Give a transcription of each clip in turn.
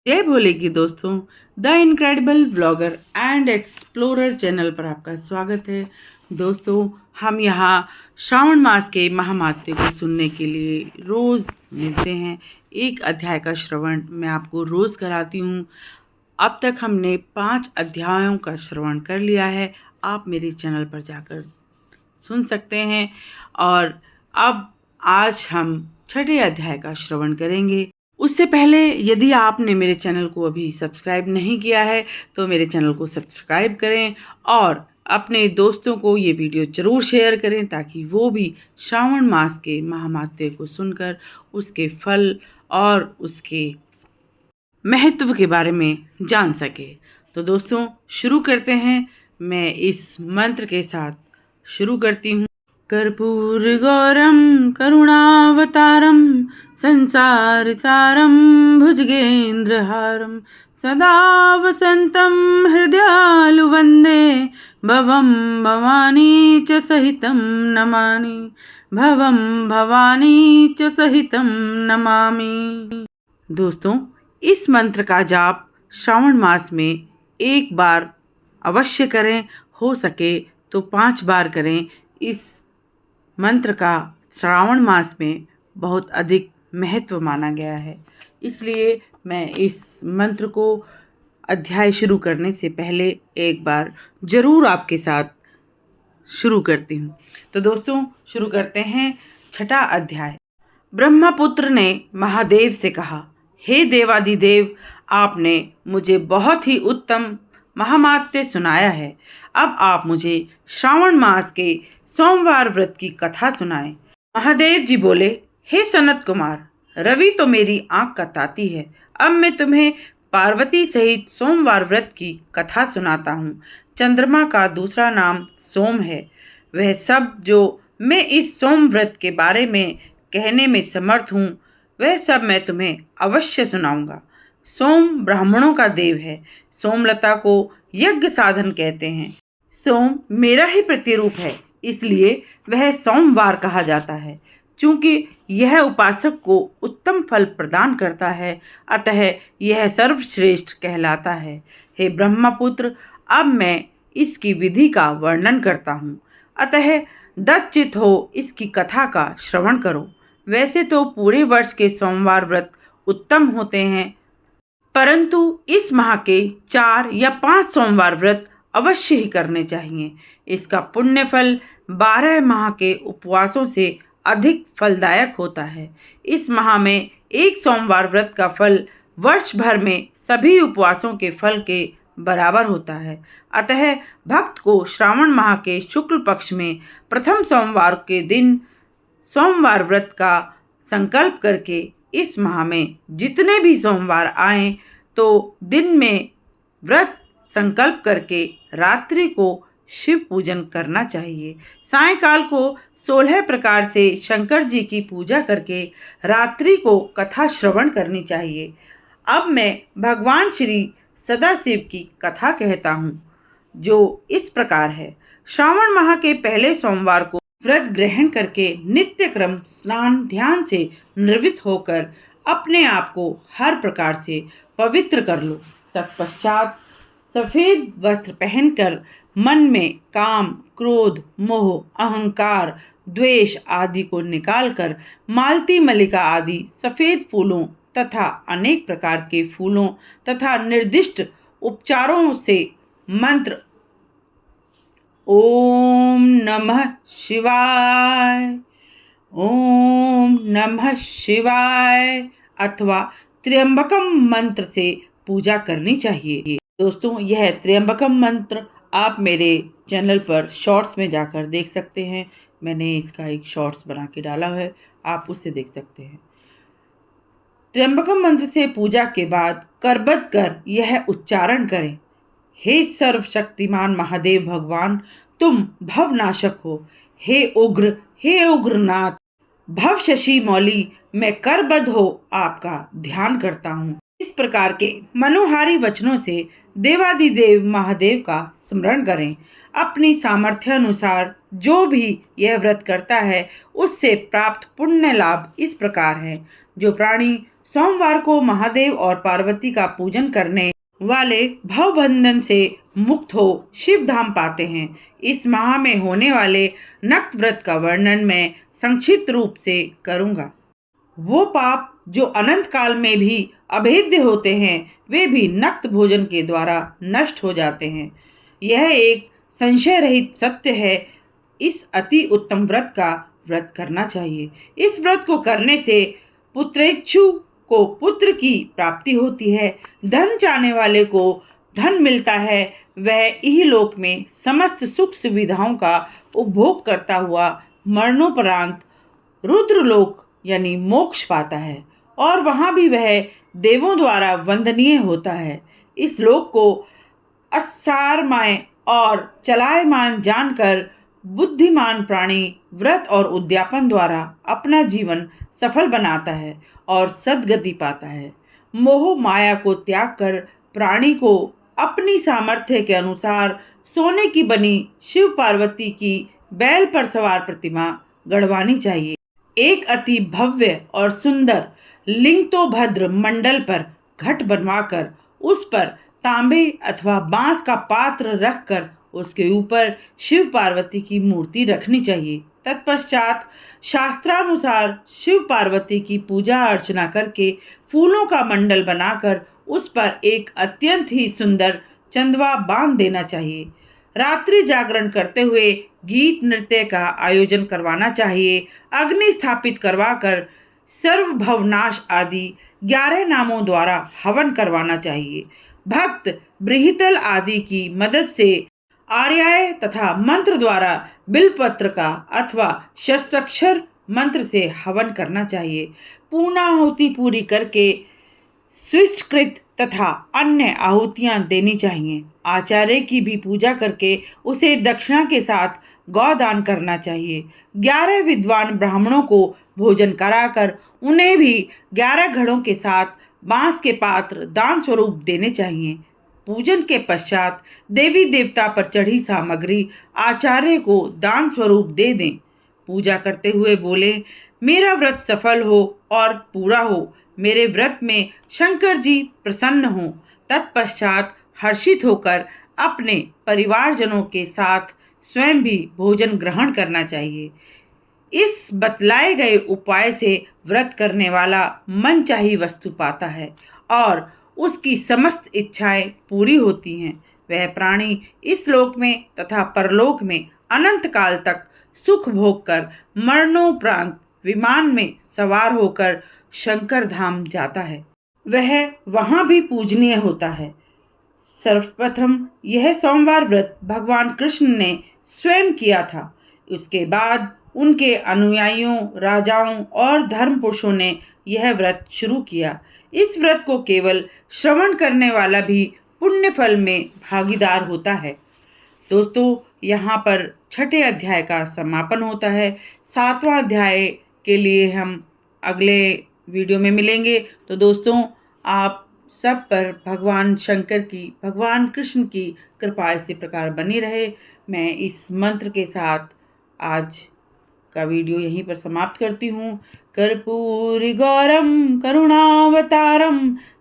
जय भोले की दोस्तों। The incredible blogger and explorer channel पर आपका स्वागत है। दोस्तों, हम यहाँ श्रावण मास के महामात्य को सुनने के लिए रोज़ मिलते हैं। एक अध्याय का श्रवण मैं आपको रोज़ कराती हूँ। अब तक हमने 5 अध्यायों का श्रवण कर लिया है। आप मेरे चैनल पर जाकर सुन सकते हैं। और अब आज हम 6ठे अध्याय का श्रवण करेंगे। उससे पहले यदि आपने मेरे चैनल को अभी सब्सक्राइब नहीं किया है तो मेरे चैनल को सब्सक्राइब करें और अपने दोस्तों को ये वीडियो ज़रूर शेयर करें ताकि वो भी श्रावण मास के महामात्य को सुनकर उसके फल और उसके महत्व के बारे में जान सके। तो दोस्तों, शुरू करते हैं। मैं इस मंत्र के साथ शुरू करती हूँ। कर्पूरगौरं करुणावतारं संसार सारं भुजगेन्द्रहारं सदा वसन्तं हृदयालु वन्दे भवं भवानी च सहितं नमामि भवं भवानी च सहितं नमामि। दोस्तों, इस मंत्र का जाप श्रावण मास में एक बार अवश्य करें, हो सके तो 5 बार करें। इस मंत्र का श्रावण मास में बहुत अधिक महत्व माना गया है, इसलिए मैं इस मंत्र को अध्याय शुरू करने से पहले एक बार ज़रूर आपके साथ शुरू करती हूँ। तो दोस्तों, शुरू करते हैं 6ठा अध्याय। ब्रह्मपुत्र ने महादेव से कहा, हे देवादिदेव, आपने मुझे बहुत ही उत्तम महामात्य सुनाया है। अब आप मुझे श्रावण मास के सोमवार व्रत की कथा सुनाएं। महादेव जी बोले, हे सनत कुमार, रवि तो मेरी आंख का ताती है। अब मैं तुम्हें पार्वती सहित सोमवार व्रत की कथा सुनाता हूँ। चंद्रमा का दूसरा नाम सोम है। वह सब जो मैं इस सोम व्रत के बारे में कहने में समर्थ हूँ, वह सब मैं तुम्हें अवश्य सुनाऊंगा। सोम ब्राह्मणों का देव है। सोमलता को यज्ञ साधन कहते हैं। सोम मेरा ही प्रतिरूप है, इसलिए वह सोमवार कहा जाता है। चूंकि यह उपासक को उत्तम फल प्रदान करता है, अतः यह सर्वश्रेष्ठ कहलाता है। हे ब्रह्मपुत्र, अब मैं इसकी विधि का वर्णन करता हूँ, अतः दत्तचित हो इसकी कथा का श्रवण करो। वैसे तो पूरे वर्ष के सोमवार व्रत उत्तम होते हैं, परंतु इस माह के 4 या 5 सोमवार व्रत अवश्य ही करने चाहिए। इसका पुण्य फल 12 माह के उपवासों से अधिक फलदायक होता है। इस माह में एक सोमवार व्रत का फल वर्ष भर में सभी उपवासों के फल के बराबर होता है। अतः भक्त को श्रावण माह के शुक्ल पक्ष में प्रथम सोमवार के दिन सोमवार व्रत का संकल्प करके इस माह में जितने भी सोमवार आएं तो दिन में व्रत संकल्प करके रात्रि को शिव पूजन करना चाहिए। सायंकाल को 16 प्रकार से शंकर जी की पूजा करके रात्रि को कथा श्रवण करनी चाहिए। अब मैं भगवान श्री सदाशिव की कथा कहता हूँ, जो इस प्रकार है। श्रावण माह के पहले सोमवार को व्रत ग्रहण करके नित्य क्रम स्नान ध्यान से निर्वृत्त होकर अपने आप को हर प्रकार से पवित्र कर लो। तत्पश्चात सफेद वस्त्र पहनकर मन में काम, क्रोध, मोह, अहंकार, द्वेष आदि को निकालकर मालती मल्लिका आदि सफेद फूलों तथा अनेक प्रकार के फूलों तथा निर्दिष्ट उपचारों से मंत्र ओम नमः शिवाय, ओम नमः शिवाय अथवा त्र्यंबकम मंत्र से पूजा करनी चाहिए। दोस्तों, यह त्र्यंबकम मंत्र आप मेरे चैनल पर शॉर्ट्स में जाकर देख सकते हैं। मैंने इसका एक शॉर्ट्स बना के डाला है, आप उससे देख सकते हैं। त्र्यंबकम मंत्र से पूजा के बाद करबद्ध कर यह उच्चारण करें, हे सर्वशक्तिमान महादेव भगवान, तुम भवनाशक हो। हे उग्रनाथ, भव शशि मौली, मैं करबद्ध हो आपका ध्यान करता हूँ। इस प्रकार के मनोहारी वचनों से देवादिदेव महादेव का स्मरण करें। अपनी सामर्थ्य अनुसार जो भी यह व्रत करता है उससे प्राप्त पुण्य लाभ इस प्रकार है। जो प्राणी सोमवार को महादेव और पार्वती का पूजन करने वाले भवबंधन से मुक्त हो शिव धाम पाते हैं। इस माह में होने वाले नक्त व्रत का वर्णन मैं संक्षिप्त रूप से करूंगा। वो पाप जो अनंत काल में भी अभेद्य होते हैं, वे भी नक्त भोजन के द्वारा नष्ट हो जाते हैं। यह एक संशय रहित सत्य है। इस अति उत्तम व्रत का व्रत करना चाहिए। इस व्रत को करने से पुत्रेच्छु को पुत्र की प्राप्ति होती है। धन चाहने वाले को धन मिलता है। वह इहलोक में समस्त सुख सुविधाओं का उपभोग करता हुआ मरणोपरांत रुद्रलोक यानी मोक्ष पाता है और वहां भी वह देवों द्वारा वंदनीय होता है। इस लोक को असारमय और चलायमान जानकर बुद्धिमान प्राणी व्रत और उद्यापन द्वारा अपना जीवन सफल बनाता है और सद्गति पाता है। मोह माया को त्याग कर प्राणी को अपनी सामर्थ्य के अनुसार सोने की बनी शिव पार्वती की बैल पर सवार प्रतिमा गढ़वानी चाहिए। एक अति भव्य और सुंदर लिंगतोभद्र मंडल पर घट बनवाकर उस पर तांबे अथवा बांस का पात्र रखकर उसके ऊपर शिव पार्वती की मूर्ति रखनी चाहिए। तत्पश्चात शास्त्रानुसार शिव पार्वती की पूजा अर्चना करके फूलों का मंडल बनाकर उस पर एक अत्यंत ही सुंदर चंदवा बांध देना चाहिए। रात्रि जागरण करते हुए गीत नृत्य का आयोजन करवाना चाहिए। अग्नि स्थापित करवाकर सर्वभवनाश आदि 11 नामों द्वारा हवन करवाना चाहिए। भक्त बृहितल आदि की मदद से आर्याय तथा मंत्र द्वारा बिलपत्र का अथवा शस्त्राक्षर मंत्र से हवन करना चाहिए। पूर्णाहुति पूरी करके स्विष्कृत तथा अन्य आहुतियां देनी चाहिए। आचार्य की भी पूजा करके उसे दक्षिणा के साथ गौदान करना चाहिए। 11 विद्वान ब्राह्मणों को भोजन कराकर उन्हें भी 11 घड़ों के साथ बांस के पात्र दान स्वरूप देने चाहिए। पूजन के पश्चात देवी देवता पर चढ़ी सामग्री आचार्य को दान स्वरूप दे दें। पूजा करते हुए बोले, मेरा व्रत सफल हो और पूरा हो। मेरे व्रत में शंकर जी प्रसन्न हों। तत्पश्चात हर्षित होकर अपने परिवारजनों के साथ स्वयं भी भोजन ग्रहण करना चाहिए। इस बतलाए गए उपाय से व्रत करने वाला मनचाही वस्तु पाता है और उसकी समस्त इच्छाएं पूरी होती हैं। वह प्राणी इस लोक में तथा परलोक में अनंत काल तक सुख भोग कर मरणोपरांत विमान में सवार होकर शंकर धाम जाता है। वह वहां भी पूजनीय होता है। सर्वप्रथम यह सोमवार व्रत भगवान कृष्ण ने स्वयं किया था। उसके बाद उनके अनुयायियों, राजाओं और धर्म पुरुषों ने यह व्रत शुरू किया। इस व्रत को केवल श्रवण करने वाला भी पुण्य फल में भागीदार होता है। दोस्तों, यहाँ पर 6ठे अध्याय का समापन होता है। 7वां अध्याय के लिए हम अगले वीडियो में मिलेंगे। तो दोस्तों, आप सब पर भगवान शंकर की, भगवान कृष्ण की कृपा इसी प्रकार बनी रहे। मैं इस मंत्र के साथ आज का वीडियो यहीं पर समाप्त करती हूँ। कर्पूरी गौरम करुणावतारम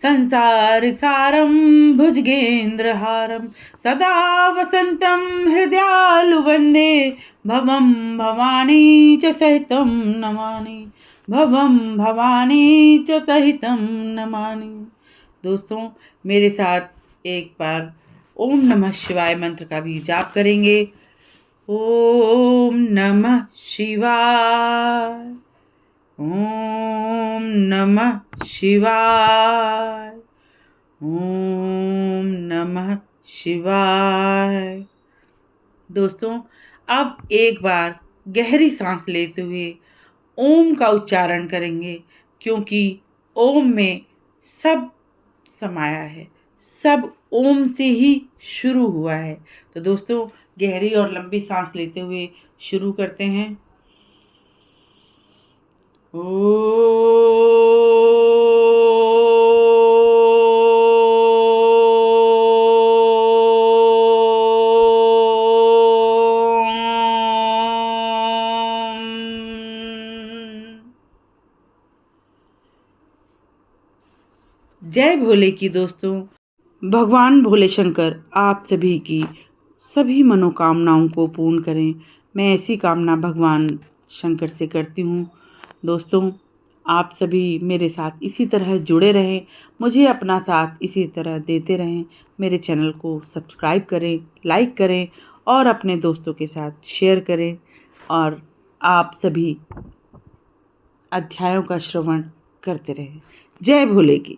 संसार सारम भुजगेंद्रहारम सदा वसंतम हृदयालु वंदे भवम भवानी च सहितम नमामि भवम भवानी च सहितम नमामि। दोस्तों, मेरे साथ एक बार ओम नमः शिवाय मंत्र का भी जाप करेंगे। ओम नमः शिवाय, ओम नमः शिवाय, ओम नमः शिवाय। दोस्तों, अब एक बार गहरी सांस लेते हुए ओम का उच्चारण करेंगे, क्योंकि ओम में सब समाया है, सब ओम से ही शुरू हुआ है। तो दोस्तों, गहरी और लंबी सांस लेते हुए शुरू करते हैं। जय भोले की दोस्तों। भगवान भोले शंकर आप सभी की सभी मनोकामनाओं को पूर्ण करें। मैं ऐसी कामना भगवान शंकर से करती हूँ। दोस्तों, आप सभी मेरे साथ इसी तरह जुड़े रहें, मुझे अपना साथ इसी तरह देते रहें। मेरे चैनल को सब्सक्राइब करें, लाइक करें और अपने दोस्तों के साथ शेयर करें। और आप सभी अध्यायों का श्रवण करते रहें। जय भोले की।